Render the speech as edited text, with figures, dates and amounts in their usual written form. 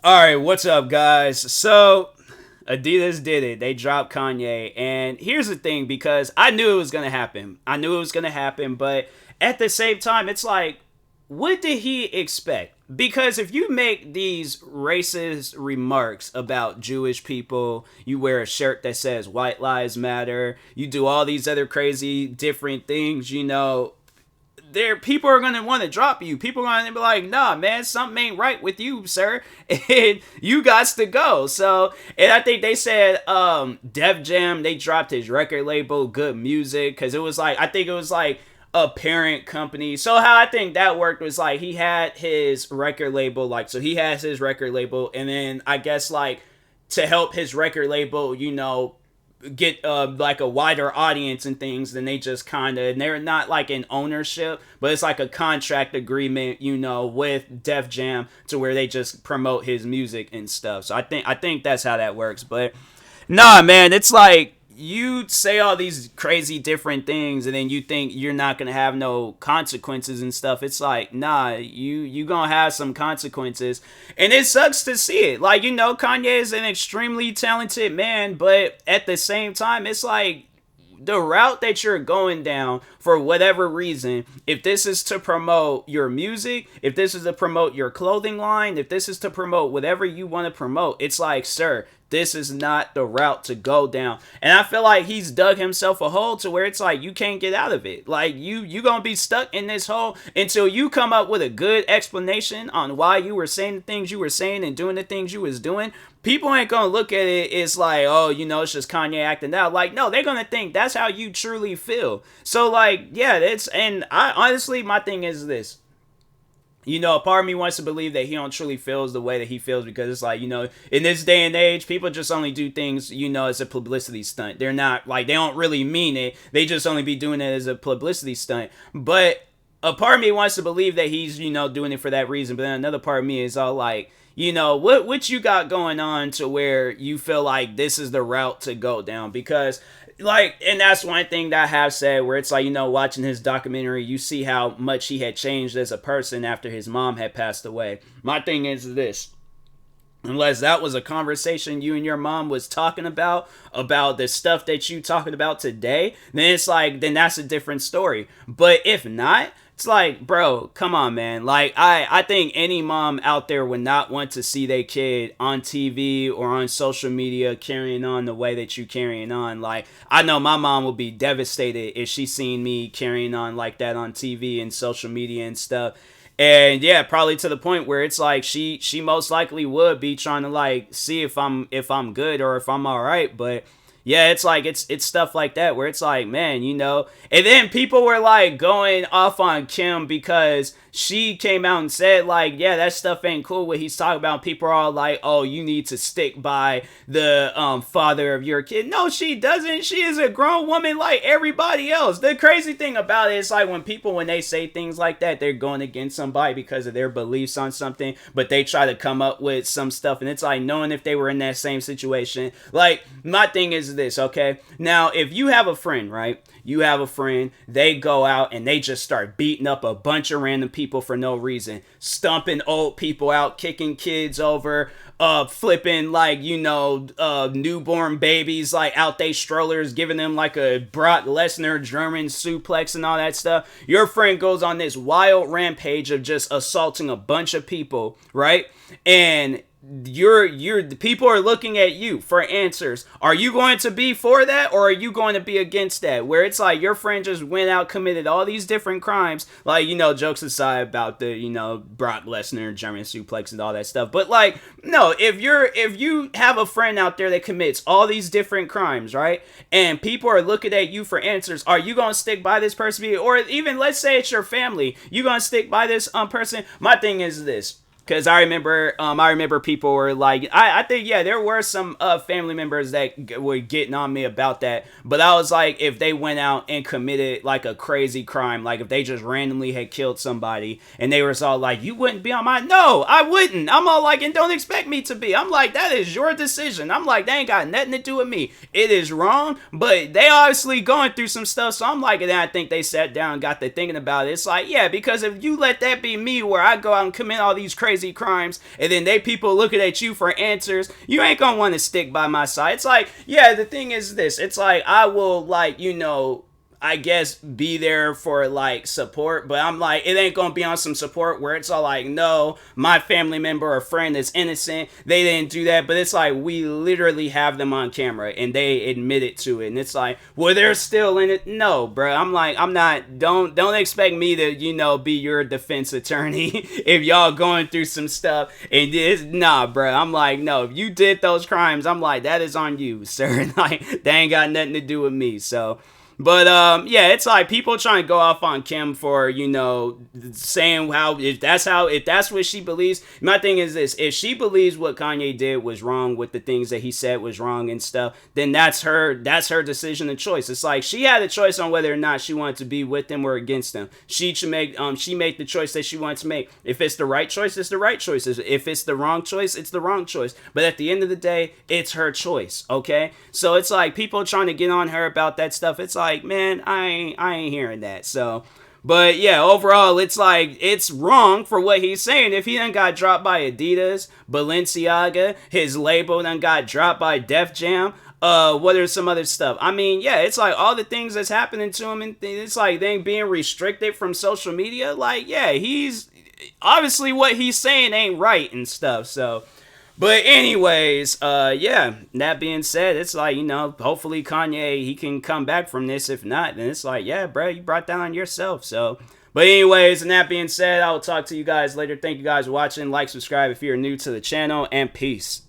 All right, what's up, guys? So, Adidas did it. They dropped Kanye. And here's the thing, because I knew it was going to happen. I knew it was going to happen, but at the same time, it's like, what did he expect? Because if you make these racist remarks about Jewish people, you wear a shirt that says White Lives Matter, you do all these other crazy different things, there people are gonna want to drop you. People are gonna be like, nah, man, something ain't right with you, sir. And you got to go. So, and I think they said Def Jam, they dropped his record label, Good Music, because it was like, I think it was like a parent company. So how I think that worked was like he had his record label, like, so he has his record label, and then I guess like to help his record label, get like a wider audience and things, then they just kind of, and they're not like in ownership, but it's like a contract agreement, with Def Jam, to where they just promote his music and stuff. So I think that's how that works. But nah, man, it's like you say all these crazy different things and then you think you're not gonna have no consequences and stuff. It's like, nah, you gonna have some consequences, and it sucks to see it. Like, Kanye is an extremely talented man, but at the same time, it's like the route that you're going down, for whatever reason, if this is to promote your music, if this is to promote your clothing line, if this is to promote whatever you want to promote, it's like, sir, this is not the route to go down. And I feel like he's dug himself a hole to where it's like you can't get out of it. Like you gonna be stuck in this hole until you come up with a good explanation on why you were saying the things you were saying and doing the things you was doing. People ain't gonna look at it, it's like, oh, it's just Kanye acting out. Like, no, they're gonna think that's how you truly feel. So like, yeah, and I honestly, my thing is this. A part of me wants to believe that he don't truly feels the way that he feels, because it's like, in this day and age, people just only do things, as a publicity stunt. They're not, like, they don't really mean it. They just only be doing it as a publicity stunt. But a part of me wants to believe that he's, doing it for that reason. But then another part of me is all like, what you got going on to where you feel like this is the route to go down? Because like, and that's one thing that I have said, where it's like, watching his documentary, you see how much he had changed as a person after his mom had passed away. My thing is this: unless that was a conversation you and your mom was talking about the stuff that you talking about today, then it's like, then that's a different story. But if not, it's like, bro, come on, man. Like, I think any mom out there would not want to see their kid on TV or on social media carrying on the way that you carrying on. Like, I know my mom would be devastated if she seen me carrying on like that on TV and social media and stuff. And yeah, probably to the point where it's like she most likely would be trying to like see if I'm good or if I'm all right. But yeah, it's like it's stuff like that where it's like, man, and then people were like going off on Kim because she came out and said like, yeah, that stuff ain't cool what he's talking about. People are all like, oh, you need to stick by the father of your kid. No, she doesn't. She is a grown woman like everybody else. The crazy thing about it is like when they say things like that, they're going against somebody because of their beliefs on something, but they try to come up with some stuff, and it's like, knowing if they were in that same situation. Like, my thing is this, okay? Now, if you have a friend, right? You have a friend, they go out and they just start beating up a bunch of random people for no reason, stomping old people out, kicking kids over, flipping like, newborn babies like out they strollers, giving them like a Brock Lesnar German suplex and all that stuff. Your friend goes on this wild rampage of just assaulting a bunch of people, right? And the people are looking at you for answers. Are you going to be for that, or are you going to be against that? Where it's like your friend just went out, committed all these different crimes, like, jokes aside about the, Brock Lesnar German suplex and all that stuff. But like, no, if you have a friend out there that commits all these different crimes, right, and people are looking at you for answers, are you going to stick by this person? Or even, let's say it's your family, you going to stick by this person? My thing is this. Because I remember people were like, I think, yeah, there were some family members that were getting on me about that. But I was like, if they went out and committed like a crazy crime, like if they just randomly had killed somebody and they were all like, you wouldn't be on my, no, I wouldn't. I'm all like, and don't expect me to be. I'm like, that is your decision. I'm like, that ain't got nothing to do with me. It is wrong, but they obviously going through some stuff. So I'm like, and then I think they sat down and got to thinking about it. It's like, yeah, because if you let that be me, where I go out and commit all these crazy crazy crimes, and then they people looking at you for answers, you ain't gonna want to stick by my side. It's like, yeah, the thing is this. It's like, I will, like, I guess be there for like support, but I'm like, it ain't gonna be on some support where it's all like, no, my family member or friend is innocent, they didn't do that. But it's like, we literally have them on camera and they admitted to it, and it's like, well, they're still in it. No, bro, I'm like, I'm not. Don't expect me to be your defense attorney if y'all going through some stuff. And this, nah, bro, I'm like, no, if you did those crimes, I'm like, that is on you, sir. Like, that ain't got nothing to do with me. So. But yeah, it's like people trying to go off on Kim for saying if that's what she believes. My thing is this: if she believes what Kanye did was wrong, with the things that he said was wrong and stuff, then that's her decision and choice. It's like she had a choice on whether or not she wanted to be with him or against him. She should make she made the choice that she wanted to make. If it's the right choice, it's the right choice. If it's the wrong choice, it's the wrong choice. But at the end of the day, it's her choice. Okay, so it's like people trying to get on her about that stuff. It's like, man, I ain't hearing that. So, but yeah, overall, it's like, it's wrong for what he's saying. If he done got dropped by Adidas, Balenciaga, his label done got dropped by Def Jam, what are some other stuff? I mean, yeah, it's like all the things that's happening to him, and it's like they being restricted from social media. Like, yeah, he's obviously, what he's saying ain't right and stuff. So, but anyways, yeah, that being said, it's like, hopefully Kanye, he can come back from this. If not, then it's like, yeah, bro, you brought that on yourself. So, but anyways, and that being said, I will talk to you guys later. Thank you guys for watching. Like, subscribe if you're new to the channel, and peace.